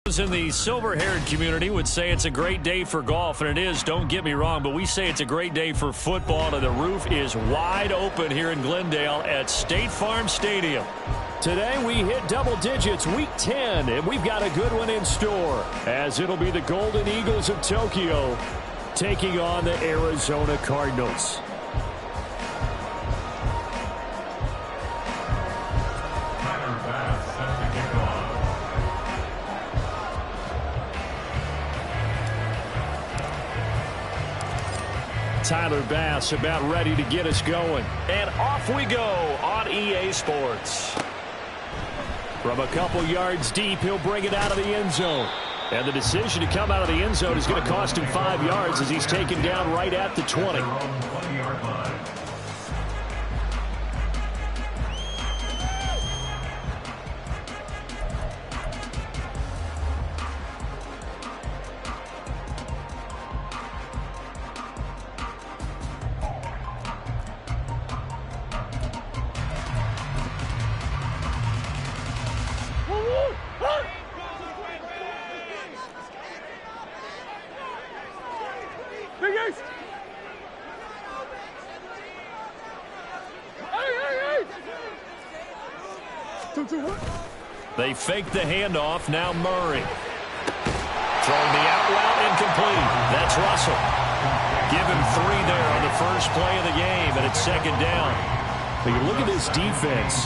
Those in the silver-haired community would say it's a great day for golf, and it is, don't get me wrong, but we say it's a great day for football, and the roof is wide open here in Glendale at State Farm Stadium. Today we hit double digits, week 10, and we've got a good one in store, as it'll be the Golden Eagles of Tokyo taking on the Arizona Cardinals. Tyler Bass about ready to get us going. And off we go on EA Sports. From a couple yards deep, he'll bring it out of the end zone. And the decision to come out of the end zone is going to cost him 5 yards as he's taken down right at the 20. They fake the handoff. Now Murray. Throwing the out route incomplete. That's Russell. Give him 3 there on the first play of the game, and it's second down. But you look at this defense.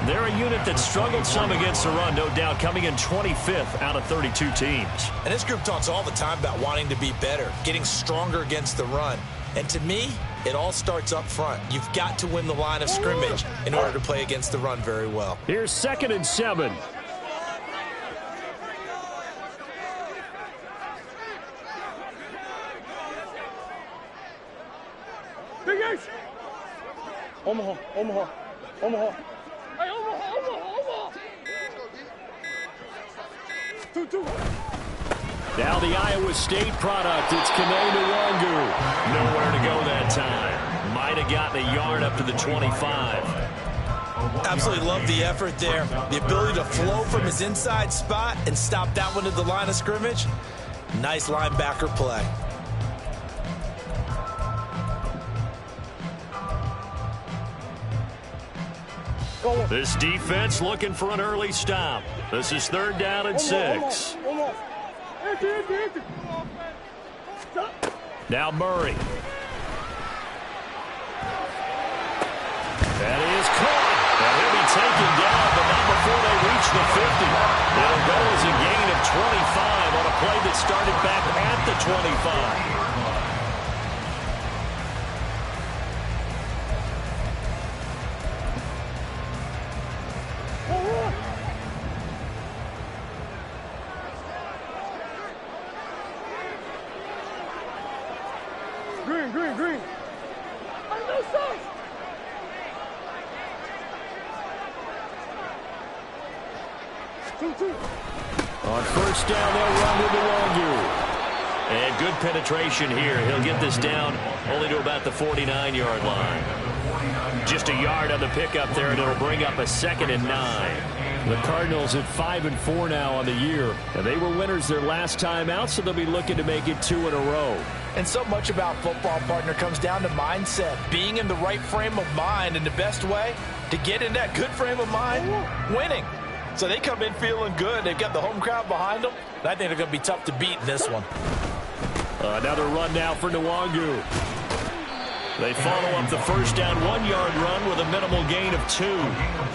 They're a unit that struggled some against the run, no doubt, coming in 25th out of 32 teams. And this group talks all the time about wanting to be better, getting stronger against the run. And to me, it all starts up front. You've got to win the line of scrimmage in order to play against the run very well. Here's 2nd and 7. Big Ace! Omaha. Hey, Omaha. 2-2. Now the Iowa State product, it's Kene Nwangu. Nowhere to go that time. Might have gotten a yard up to the 25. Absolutely love the effort there. The ability to flow from his inside spot and stop that one at the line of scrimmage. Nice linebacker play. This defense looking for an early stop. This is 3rd down and 6. Now Murray. That is caught. And he'll be taken down, but not before they reach the 50. It'll go as a gain of 25 on a play that started back at the 25. Green. On first down, they'll run with Nwangu. And good penetration here. He'll get this down only to about the 49-yard line. Just a yard on the pickup there, and it'll bring up a 2nd and 9. The Cardinals at 5-4 now on the year. And they were winners their last time out, so they'll be looking to make it 2 in a row. And so much about football, partner, comes down to mindset. Being in the right frame of mind, and the best way to get in that good frame of mind, winning. So they come in feeling good. They've got the home crowd behind them. And I think they're going to be tough to beat in this one. Another run now for Nwangu. They follow up the first down 1-yard run with a minimal gain of 2.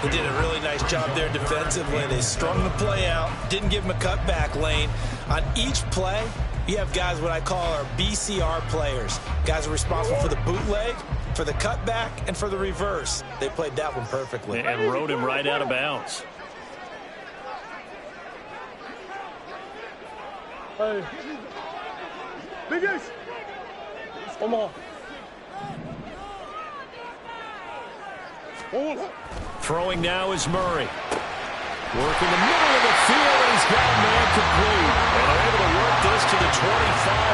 They did a really nice job there defensively. They strung the play out, didn't give them a cutback lane. On each play, you have guys what I call our BCR players. Guys are responsible for the bootleg, for the cutback, and for the reverse. They played that one perfectly. And rode him right out of bounds. Hey. Big Ace! Omaha. Throwing now is Murray. Working the middle of the field, and he's got a man complete. And they're able to work this to the 25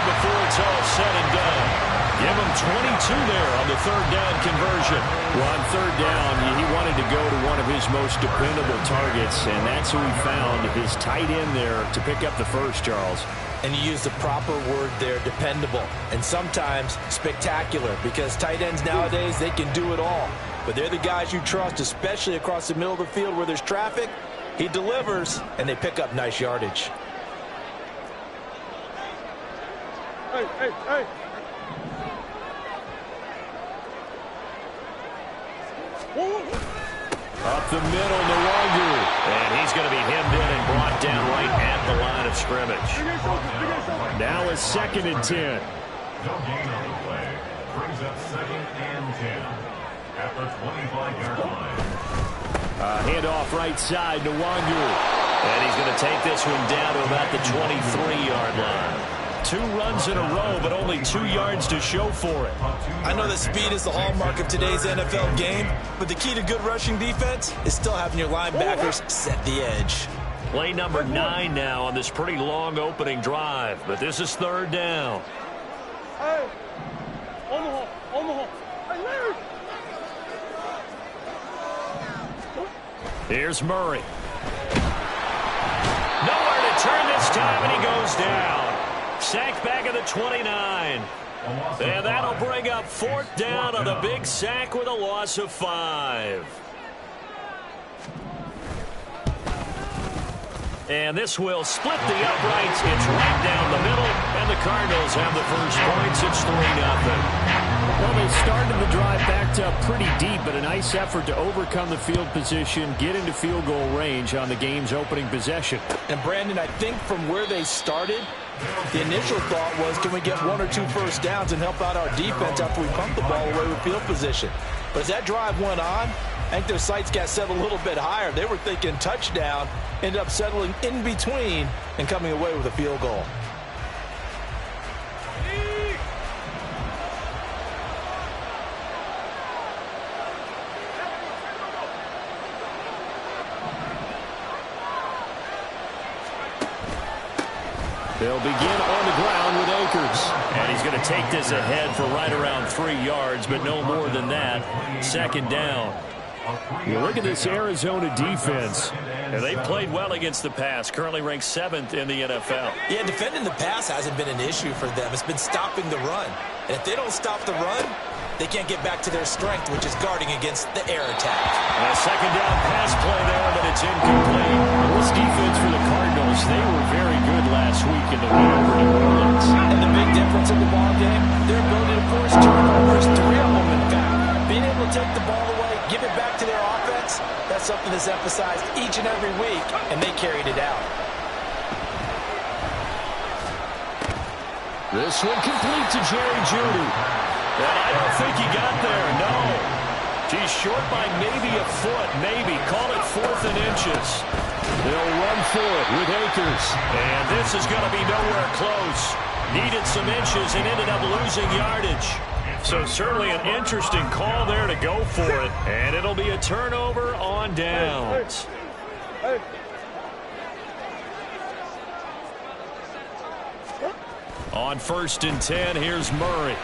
before it's all said and done. Give him 22 there on the third down conversion. Well, on third down, he wanted to go to one of his most dependable targets, and that's who he found, his tight end there, to pick up the first, Charles. And you use the proper word there, dependable, and sometimes spectacular, because tight ends nowadays, they can do it all. But they're the guys you trust, especially across the middle of the field where there's traffic. He delivers, and they pick up nice yardage. Hey, hey, hey. Up the middle, Nwangu. And he's going to be hemmed in and brought down right at the line of scrimmage. Now a 2nd and 10. No gain on the play. Brings up 2nd and 10 at the 25-yard line. Handoff right side, Nwangu. And he's going to take this one down to about the 23-yard line. 2 runs in a row, but only 2 yards to show for it. I know that speed is the hallmark of today's NFL game, but the key to good rushing defense is still having your linebackers set the edge. Play number 9 now on this pretty long opening drive, but this is third down. Hey, Omaha, Omaha. Hey, Larry. Here's Murray. Nowhere to turn this time, and he goes down. Sacked back at the 29. And that'll bring up 4th down on a big sack with a loss of 5. And this will split the uprights. It's right down the middle, and the Cardinals have the first points. It's 3-0. Well, they started the drive backed up pretty deep, but a nice effort to overcome the field position, get into field goal range on the game's opening possession. And, Brandon, I think from where they started, the initial thought was, can we get 1 or 2 first downs and help out our defense after we pump the ball away with field position? But as that drive went on, I think their sights got set a little bit higher. They were thinking touchdown, ended up settling in between and coming away with a field goal. They'll begin on the ground with Akers. And he's going to take this ahead for right around 3 yards, but no more than that. 2nd down. You look at this Arizona defense. And they've played well against the pass, currently ranked 7th in the NFL. Yeah, defending the pass hasn't been an issue for them. It's been stopping the run. And if they don't stop the run, they can't get back to their strength, which is guarding against the air attack. And a 2nd down pass play there, but it's incomplete. This defense for the Cardinals, they were very good last week in the win over New Orleans. And the big difference in the ball game, their ability to force turnovers, 3 of them in fact. Being able to take the ball away, give it back to their offense, that's something that's emphasized each and every week, and they carried it out. This one complete to Jerry Jeudy. And I don't think he got there, no. He's short by maybe a foot, maybe. Call it 4th and inches. They'll run for it with Akers. And this is going to be nowhere close. Needed some inches and ended up losing yardage. So certainly an interesting call there to go for it. And it'll be a turnover on downs. Hey. On 1st and 10, here's Murray.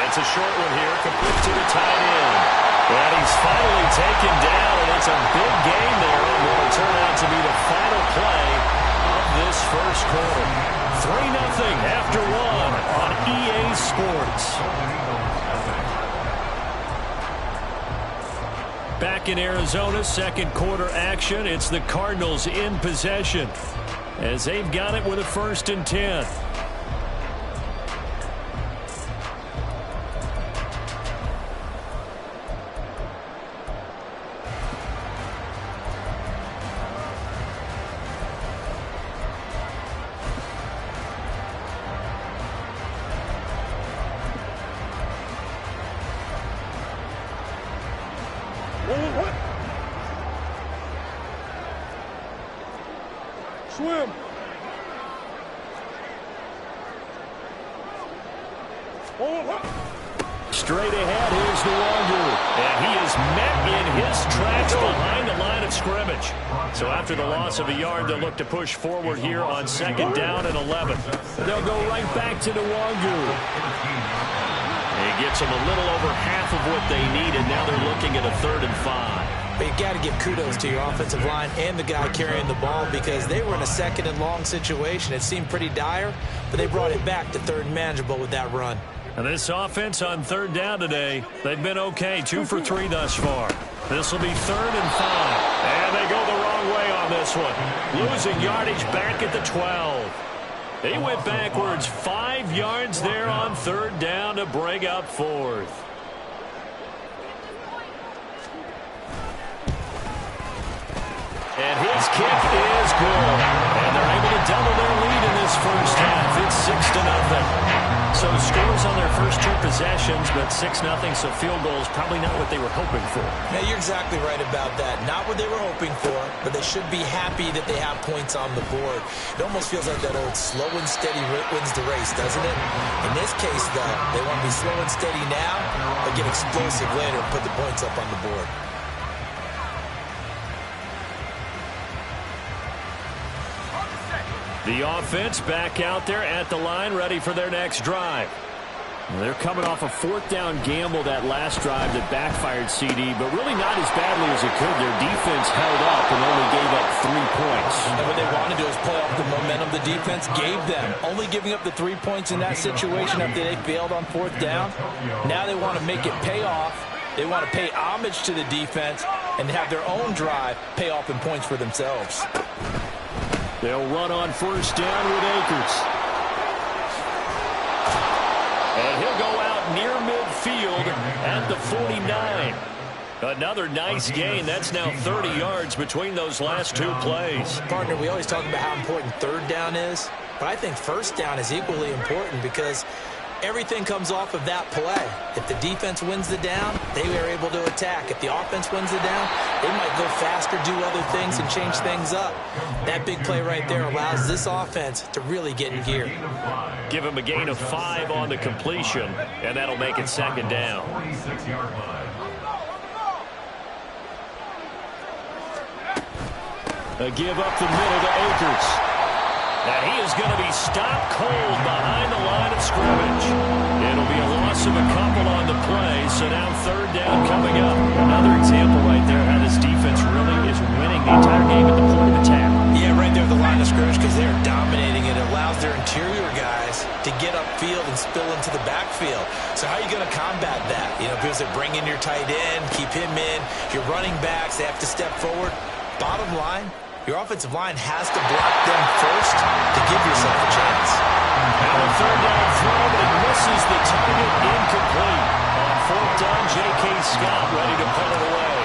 It's a short one here, complete to the tight end. And he's finally taken down, and it's a big gain there. And will turn out to be the final play of this first quarter. 3-0 after 1 on EA Sports. Back in Arizona, 2nd quarter action. It's the Cardinals in possession as they've got it with a 1st and 10. Swim. straight ahead. Here's Nwangu. And he is met in his tracks behind the line of scrimmage. So after the loss of a yard, they'll look to push forward here on 2nd down and 11. They'll go right back to Nwangu. He gets them a little over half of what they needed. Now they're looking at a 3rd and 5. But you got to give kudos to your offensive line and the guy carrying the ball because they were in a 2nd and long situation. It seemed pretty dire, but they brought it back to 3rd and manageable with that run. And this offense on 3rd down today, they've been okay. 2 for 3 thus far. This will be 3rd and 5. And they go the wrong way on this one. Losing yardage back at the 12. They went backwards 5 yards there on 3rd down to bring up 4th. And his kick is good. And they're able to double their lead in this first half. It's 6-0. So scores on their first 2 possessions, but 6-0, so field goal is probably not what they were hoping for. Yeah, you're exactly right about that. Not what they were hoping for, but they should be happy that they have points on the board. It almost feels like that old slow and steady wins the race, doesn't it? In this case, though, they want to be slow and steady now, but get explosive later and put the points up on the board. The offense back out there at the line, ready for their next drive. They're coming off a 4th down gamble that last drive that backfired CD, but really not as badly as it could. Their defense held up and only gave up 3 points. And what they want to do is play off the momentum the defense gave them. Only giving up the 3 points in that situation after they failed on 4th down. Now they want to make it pay off. They want to pay homage to the defense and have their own drive pay off in points for themselves. They'll run on 1st down with Akers. And he'll go out near midfield at the 49. Another nice gain. That's now 30 yards between those last 2 plays. Partner, we always talk about how important 3rd down is, but I think 1st down is equally important because everything comes off of that play. If the defense wins the down, they are able to attack. If the offense wins the down, they might go faster, do other things, and change things up. That big play right there allows this offense to really get in gear. Give him a gain of 5 on the completion, and that'll make it 2nd down. A give up the middle to Akers. And he is going to be stopped cold behind the line of scrimmage. It'll be a loss of a couple on the play, so now 3rd down coming up. Another example right there how this defense really is winning the entire game at the point of attack. Yeah, right there at the line of scrimmage because they're dominating it. It allows their interior guys to get upfield and spill into the backfield. So how are you going to combat that? You know, because they bring in your tight end, keep him in. Your running backs, they have to step forward. Bottom line, your offensive line has to block them first to give yourself a chance. Now a 3rd down throw, but it misses the target, incomplete. On 4th down, J.K. Scott ready to pull it away.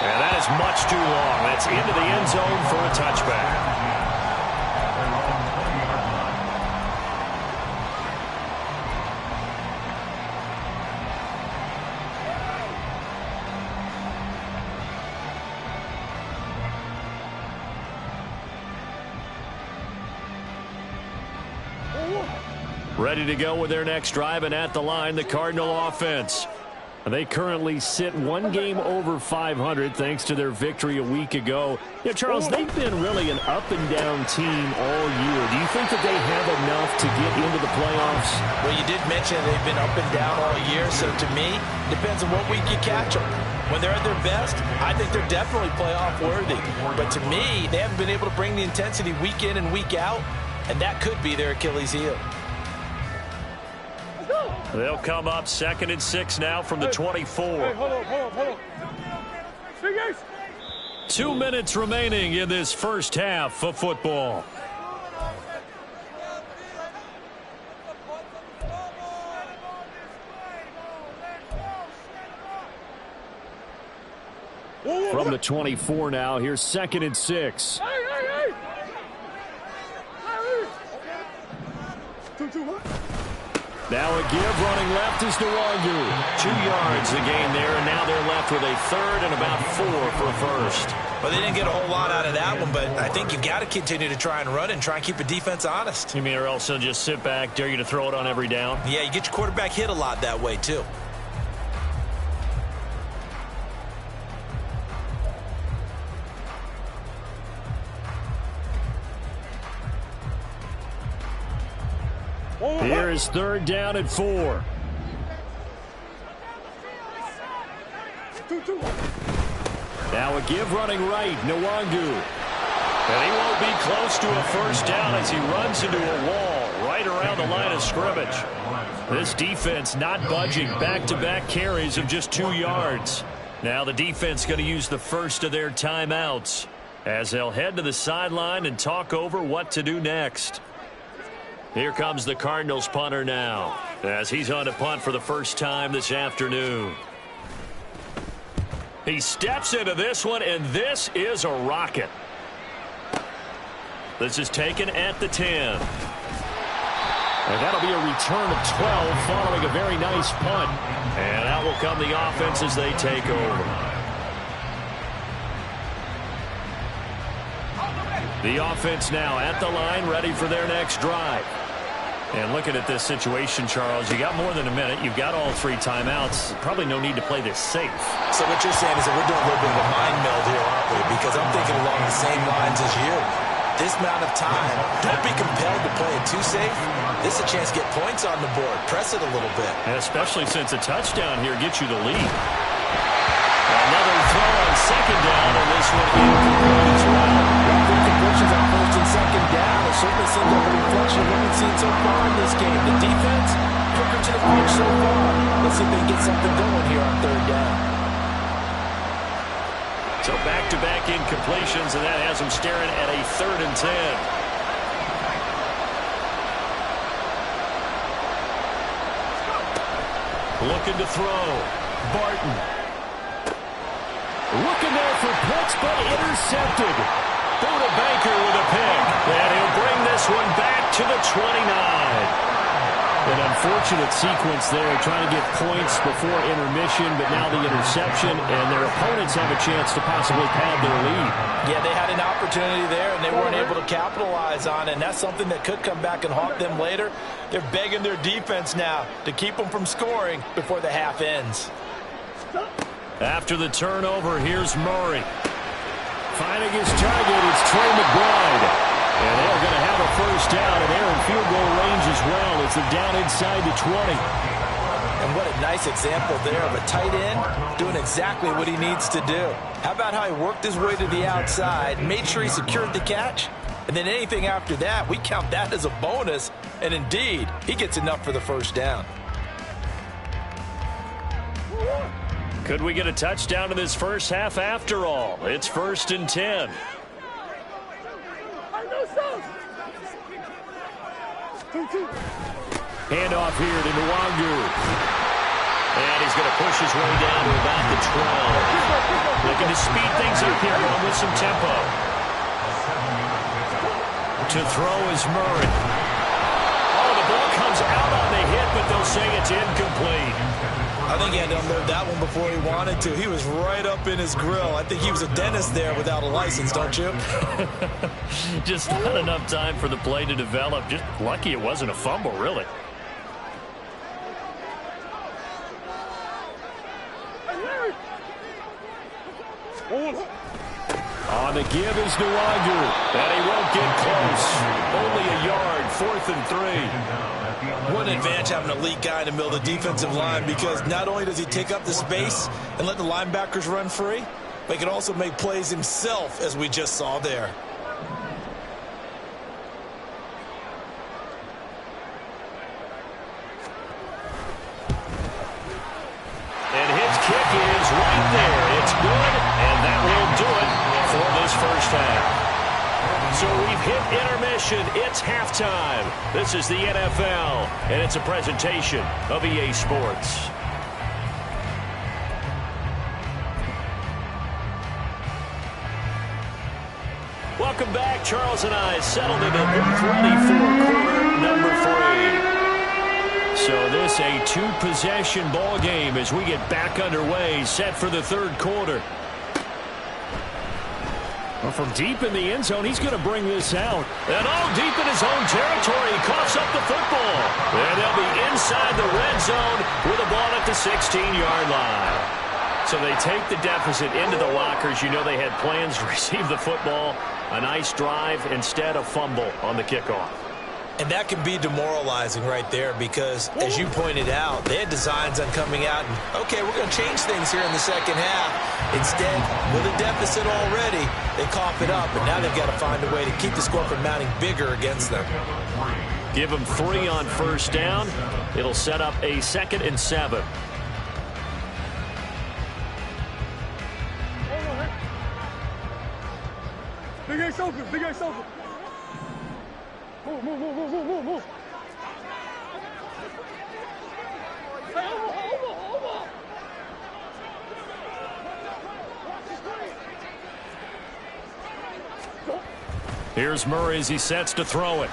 And that is much too long. That's into the end zone for a touchback. Ready to go with their next drive, and at the line, the Cardinal offense. They currently sit 1 game over 500 thanks to their victory a week ago. Yeah, Charles, they've been really an up-and-down team all year. Do you think that they have enough to get into the playoffs? Well, you did mention they've been up and down all year, so to me, depends on what week you catch them. When they're at their best, I think they're definitely playoff worthy. But to me, they haven't been able to bring the intensity week in and week out, and that could be their Achilles heel. They'll come up 2nd and 6 now from the 24. Hey, hold on. Big Ace. 2 minutes remaining in this first half of football. From the 24 now, here's 2nd and 6. Hey. Two. Now a give running left is Nwangu. 2 yards the gain there, and now they're left with a 3rd and about 4 for a first. Well, they didn't get a whole lot out of that one, but I think you've got to continue to try and run and try and keep the defense honest. You mean or else they'll just sit back, dare you to throw it on every down? Yeah, you get your quarterback hit a lot that way, too. Here is 3rd down and 4. Now a give running right, Nwangu. And he won't be close to a first down as he runs into a wall right around the line of scrimmage. This defense not budging. Back-to-back carries of just 2 yards. Now the defense going to use the first of their timeouts as they'll head to the sideline and talk over what to do next. Here comes the Cardinals punter now as he's on to punt for the first time this afternoon. He steps into this one, and this is a rocket. This is taken at the 10. And that'll be a return of 12 following a very nice punt. And out will come the offense as they take over. The offense now at the line, ready for their next drive. And looking at this situation, Charles, you got more than a minute. You've got all 3 timeouts. Probably no need to play this safe. So what you're saying is that we're doing a little bit of a mind meld here, aren't we? Because I'm thinking along the same lines as you. This amount of time, don't be compelled to play it too safe. This is a chance to get points on the board. Press it a little bit. And especially since a touchdown here gets you the lead. Another throw on 2nd down, and this one incomplete as well. Incompletions on 1st and 2nd down. It certainly seems like a reflection of what we've seen so far in this game. The defense, quicker to the punch so far. Let's see if they can get something going here on 3rd down. So back-to-back incompletions, and that has them staring at a 3rd and 10. Looking to throw. Barton. Looking there for Pitts, but intercepted. Buda Baker with a pick. And he'll bring this one back to the 29. An unfortunate sequence there, trying to get points before intermission, but now the interception, and their opponents have a chance to possibly pad their lead. Yeah, they had an opportunity there, and they weren't able to capitalize on it, and that's something that could come back and haunt them later. They're begging their defense now to keep them from scoring before the half ends. After the turnover, here's Murray. Finding his target, it's Trey McBride. And they're going to have a first down, and they're in field goal range as well as they're down inside the 20. And what a nice example there of a tight end doing exactly what he needs to do. How about how he worked his way to the outside, made sure he secured the catch, and then anything after that, we count that as a bonus, and indeed, he gets enough for the first down. Could we get a touchdown in this first half after all? It's 1st and 10. Handoff here to Nwangu. And he's going to push his way down to about the 12. Looking to speed things up here, going with some tempo. To throw is Murray. Oh, the ball comes out on the hit, but they'll say it's incomplete. I think he had to unload that one before he wanted to. He was right up in his grill. I think he was a dentist there without a license, don't you? Just not enough time for the play to develop. Just lucky it wasn't a fumble, really. On the give is Nwangu. And he won't get close. Only a yard, 4th and 3. What an advantage having an elite guy in the middle of the defensive line, because not only does he take up the space and let the linebackers run free, but he can also make plays himself, as we just saw there. And his kick is right there. It's good, and that will do it for this first half. So we've hit intermission. It's halftime. This is the NFL, and it's a presentation of EA Sports. Welcome back. Charles and I settled into both ready for quarter number 3. So this a 2-possession ball game as we get back underway, set for the 3rd quarter. Well, from deep in the end zone, he's going to bring this out. And all deep in his own territory, he coughs up the football. And they'll be inside the red zone with a ball at the 16-yard line. So they take the deficit into the lockers. You know they had plans to receive the football. A nice drive, instead a fumble on the kickoff. And that can be demoralizing right there because, as you pointed out, they had designs on coming out and, okay, we're going to change things here in the second half. Instead, with a deficit already, they cough it up, and now they've got to find a way to keep the score from mounting bigger against them. Give them 3 on first down. It'll set up a 2nd and 7. Big Ace open, Big Ace open. Move, move, move, move, move, move, move. Hey, over. Here's Murray as he sets to throw it.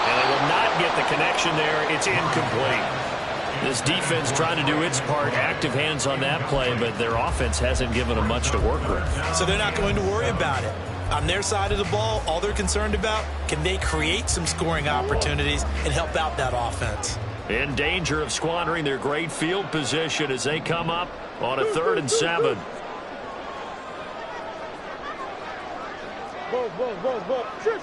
And they will not get the connection there. It's incomplete. This defense trying to do its part, active hands on that play, but their offense hasn't given them much to work with. So they're not going to worry about it. On their side of the ball, all they're concerned about, can they create some scoring opportunities and help out that offense? In danger of squandering their great field position as they come up on a 3rd and 7. Buzz. Shit.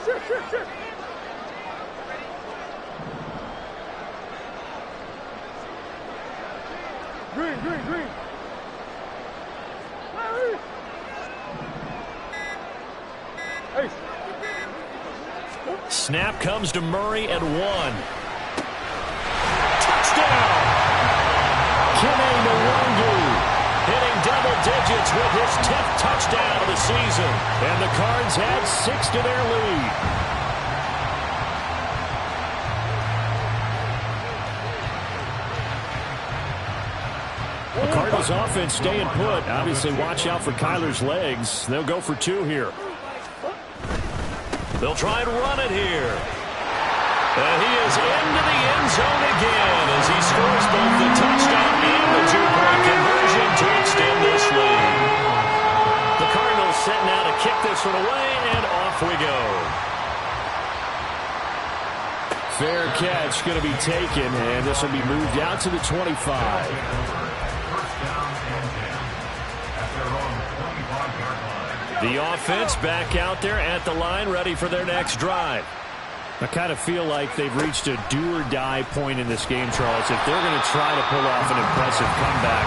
Green. Hey. Snap comes to Murray at 1. Touchdown! Kene Nwangu hitting double digits with his 10th touchdown of the season. And the Cards add 6 to their lead. The Cardinals offense staying put. Obviously, watch out for Kyler's legs. They'll go for 2 here. They'll try and run it here. And he is into the end zone again as he scores both the touchdown and the 2-point conversion to extend this lead. The Cardinals setting out to kick this one away, and off we go. Fair catch going to be taken, and this will be moved out to the 25. The offense back out there at the line, ready for their next drive. I kind of feel like they've reached a do-or-die point in this game, Charles. If they're going to try to pull off an impressive comeback,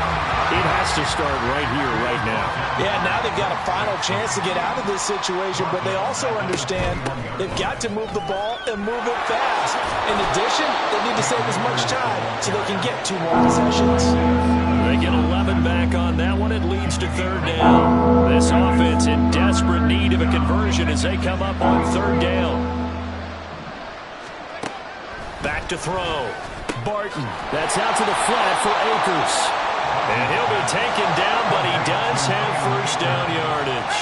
it has to start right here, right now. Yeah, now they've got a final chance to get out of this situation, but they also understand they've got to move the ball and move it fast. In addition, they need to save as much time so they can get 2 more possessions. They get 11 back on that one. It leads to 3rd down. This offense in desperate need of a conversion as they come up on 3rd down. Back to throw. Barton. That's out to the flat for Akers. And he'll be taken down, but he does have first down yardage.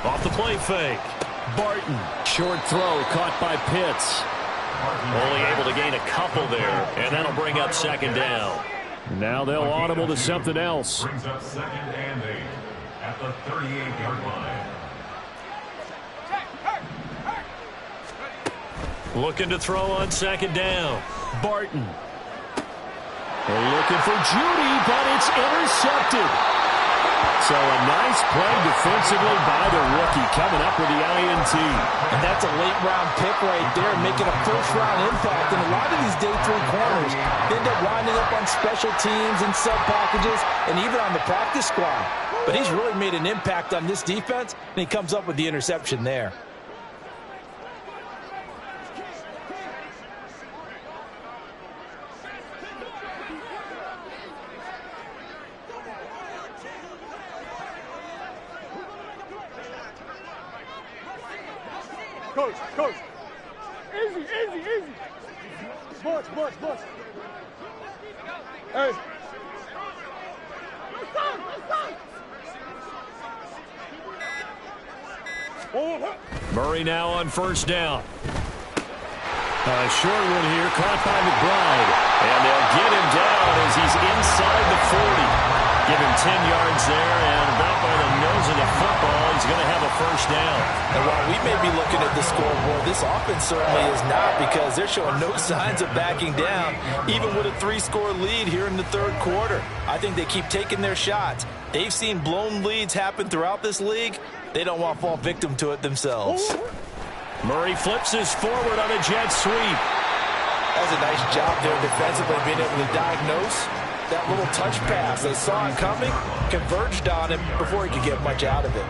Off the play fake. Barton. Short throw caught by Pitts. Only able to gain a couple there, and that'll bring up 2nd down. Now they'll audible to something else. Brings up 2nd and 8 at the 38-yard line. Looking to throw on 2nd down. Barton. Looking for Judy, but it's intercepted. So a nice play defensively by the rookie coming up with the INT. And that's a late-round pick right there, making a first-round impact. And a lot of these day 3 corners end up winding up on special teams and sub-packages and even on the practice squad. But he's really made an impact on this defense, and he comes up with the interception there. Coach. Easy. Butch. Hey. Murray now on first down. A short one here, caught by McBride. And they'll get him down as he's inside the 40. Give him 10 yards there, and about by the nose of the football, he's going to have a first down. And while we may be looking at the scoreboard, this offense certainly is not, because they're showing no signs of backing down, even with a 3-score lead here in the third quarter. I think they keep taking their shots. They've seen blown leads happen throughout this league. They don't want to fall victim to it themselves. Murray flips his forward on a jet sweep. That's a nice job there defensively, being able to diagnose that little touch pass. They saw it coming, converged on him before he could get much out of it.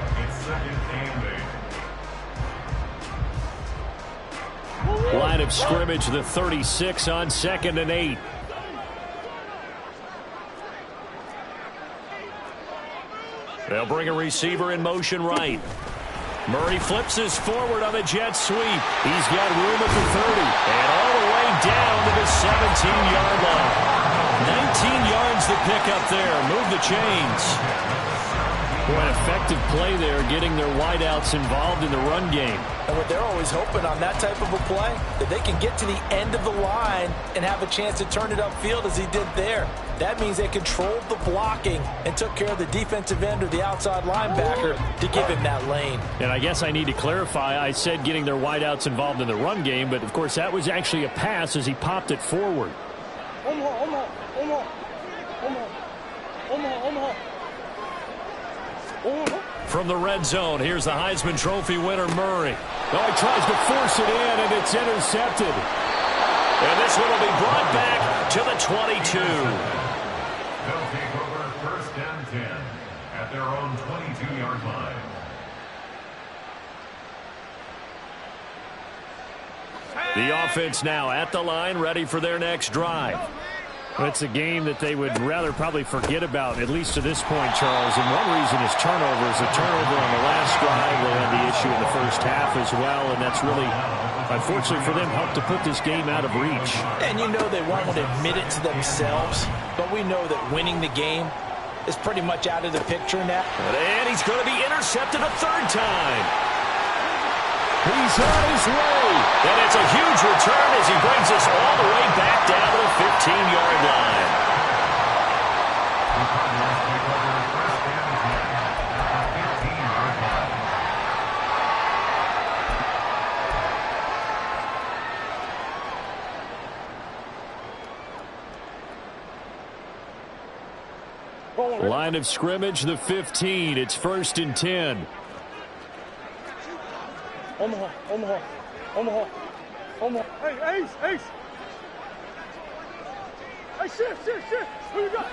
Line of scrimmage, the 36 on 2nd and 8. They'll bring a receiver in motion right. Murray flips his forward on a jet sweep. He's got room at the 30. And all the way down to the 17-yard line. 19 yards to pick up there. Move the chains. What effective play there, getting their wideouts involved in the run game. And what they're always hoping on that type of a play, that they can get to the end of the line and have a chance to turn it upfield as he did there. That means they controlled the blocking and took care of the defensive end or the outside linebacker to give him that lane. And I guess I need to clarify, I said getting their wideouts involved in the run game, but of course that was actually a pass as he popped it forward. From the red zone, here's the Heisman Trophy winner, Murray. Oh, he tries to force it in, and it's intercepted. And this one will be brought back to the 22. They'll take over 1st and 10 at their own 22-yard line. The offense now at the line, ready for their next drive. It's a game that they would rather probably forget about, at least to this point, Charles. And one reason is turnovers. A turnover on the last drive. They had the issue in the first half as well, and that's really, unfortunately for them, helped to put this game out of reach. And you know they won't admit it to themselves, but we know that winning the game is pretty much out of the picture now. And he's going to be intercepted a third time. He's on his way. And it's a huge return as he brings us all the way back down to the 15-yard line. Line of scrimmage, the 15. It's 1st and 10. Omaha. Hey, Ace. Hey, shift. Who you got?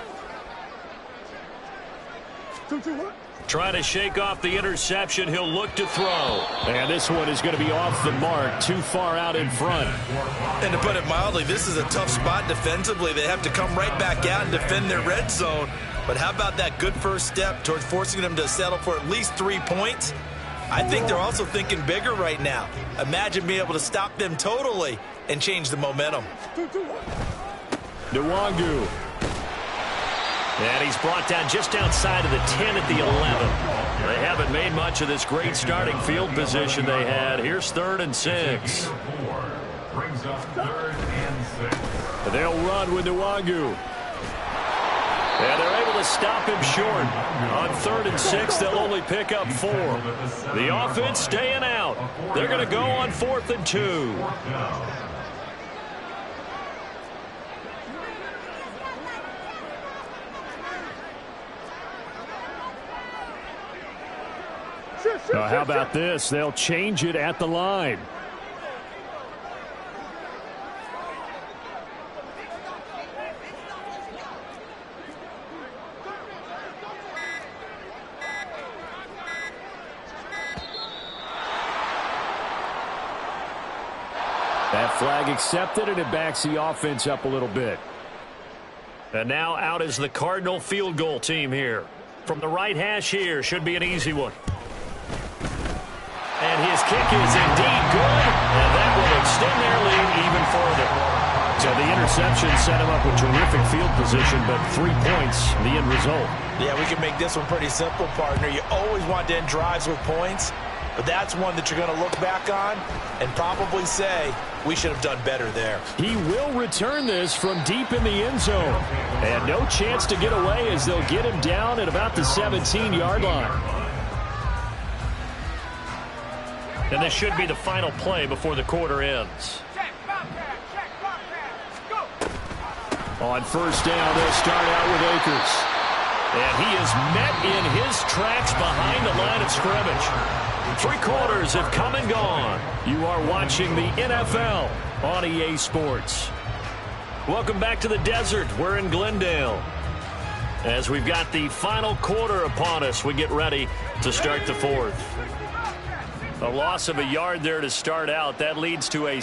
2-2, what? Trying to shake off the interception. He'll look to throw. And this one is going to be off the mark. Too far out in front. And to put it mildly, this is a tough spot defensively. They have to come right back out and defend their red zone. But how about that good first step towards forcing them to settle for at least 3 points? I think they're also thinking bigger right now. Imagine being able to stop them totally and change the momentum. Nwangu. And he's brought down just outside of the 10 at the 11. They haven't made much of this great starting field position they had. Here's 3rd and 6. Brings up 3rd and 6. They'll run with Nwangu. And they're able to stop him short. On 3rd and 6, they'll only pick up 4. The offense staying out. They're going to go on 4th and 2. Now, how about this? They'll change it at the line. That flag accepted, and it backs the offense up a little bit. And now out is the Cardinal field goal team here. From the right hash here, should be an easy one. And his kick is indeed good, and that will extend their lead even further. So the interception set him up with terrific field position, but 3 points, the end result. Yeah, we can make this one pretty simple, partner. You always want to end drives with points. but that's one that you're going to look back on and probably say, we should have done better there. He will return this from deep in the end zone. And no chance to get away as they'll get him down at about the 17-yard line. And this should be the final play before the quarter ends. On first down, they'll start out with Akers. And he is met in his tracks behind the line of scrimmage. 3 quarters have come and gone. You are watching the NFL on EA Sports. Welcome back to the desert. We're in Glendale. As we've got the final quarter upon us, we get ready to start the fourth. A loss of a yard there to start out. That leads to a